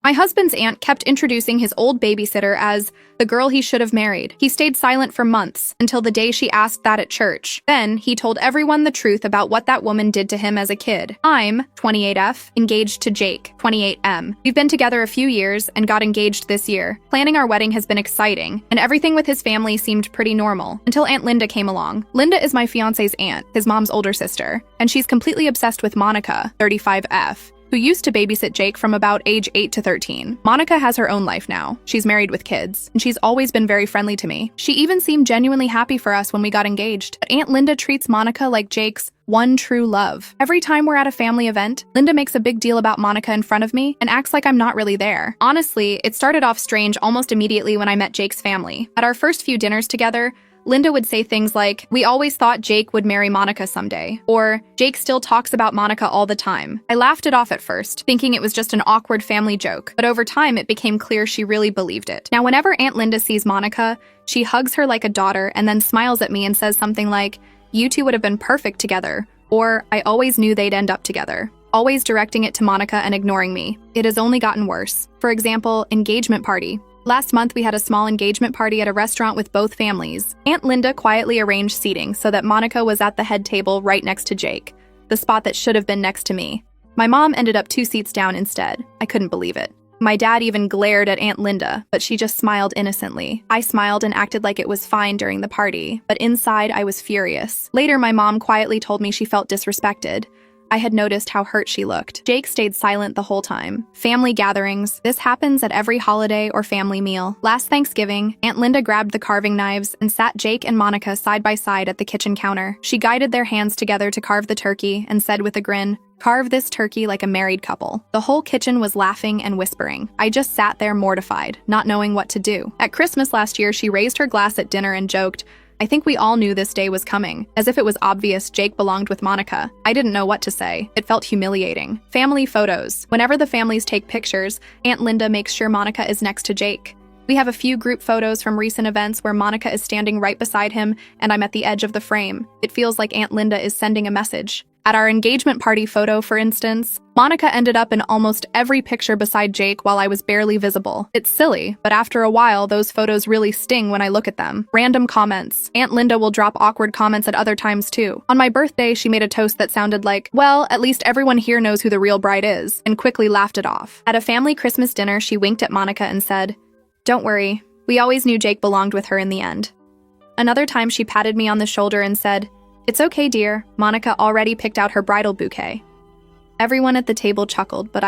My husband's aunt kept introducing his old babysitter as the girl he should have married. He stayed silent for months, until the day she asked that at church. Then, he told everyone the truth about what that woman did to him as a kid. I'm, 28F, engaged to Jake, 28M. We've been together a few years and got engaged this year. Planning our wedding has been exciting, and everything with his family seemed pretty normal, until Aunt Linda came along. Linda is my fiancé's aunt, his mom's older sister, and she's completely obsessed with Monica, 35F. Who used to babysit Jake from about age 8 to 13. Monica has her own life now. She's married with kids, and she's always been very friendly to me. She even seemed genuinely happy for us when we got engaged. But Aunt Linda treats Monica like Jake's one true love. Every time we're at a family event, Linda makes a big deal about Monica in front of me and acts like I'm not really there. Honestly, it started off strange almost immediately when I met Jake's family. At our first few dinners together, Linda would say things like, "We always thought Jake would marry Monica someday," or "Jake still talks about Monica all the time." I laughed it off at first, thinking it was just an awkward family joke, but over time it became clear she really believed it. Now, whenever Aunt Linda sees Monica, she hugs her like a daughter and then smiles at me and says something like, "You two would have been perfect together," or "I always knew they'd end up together," always directing it to Monica and ignoring me. It has only gotten worse. For example, engagement party. Last month, we had a small engagement party at a restaurant with both families. Aunt Linda quietly arranged seating so that Monica was at the head table right next to Jake, the spot that should have been next to me. My mom ended up 2 seats down instead. I couldn't believe it. My dad even glared at Aunt Linda, but she just smiled innocently. I smiled and acted like it was fine during the party, but inside I was furious. Later, my mom quietly told me she felt disrespected. I had noticed how hurt she looked. Jake stayed silent the whole time. Family gatherings. This happens at every holiday or family meal. Last Thanksgiving, Aunt Linda grabbed the carving knives and sat Jake and Monica side by side at the kitchen counter. She guided their hands together to carve the turkey and said with a grin, "Carve this turkey like a married couple." The whole kitchen was laughing and whispering. I just sat there mortified, not knowing what to do. At Christmas last year, she raised her glass at dinner and joked, "I think we all knew this day was coming," as if it was obvious Jake belonged with Monica. I didn't know what to say. It felt humiliating. Family photos. Whenever the families take pictures, Aunt Linda makes sure Monica is next to Jake. We have a few group photos from recent events where Monica is standing right beside him and I'm at the edge of the frame. It feels like Aunt Linda is sending a message. At our engagement party photo, for instance, Monica ended up in almost every picture beside Jake while I was barely visible. It's silly, but after a while, those photos really sting when I look at them. Random comments. Aunt Linda will drop awkward comments at other times too. On my birthday, she made a toast that sounded like, "Well, at least everyone here knows who the real bride is," and quickly laughed it off. At a family Christmas dinner, she winked at Monica and said, "Don't worry, we always knew Jake belonged with her in the end." Another time, she patted me on the shoulder and said, "It's okay, dear. Monica already picked out her bridal bouquet." Everyone at the table chuckled, but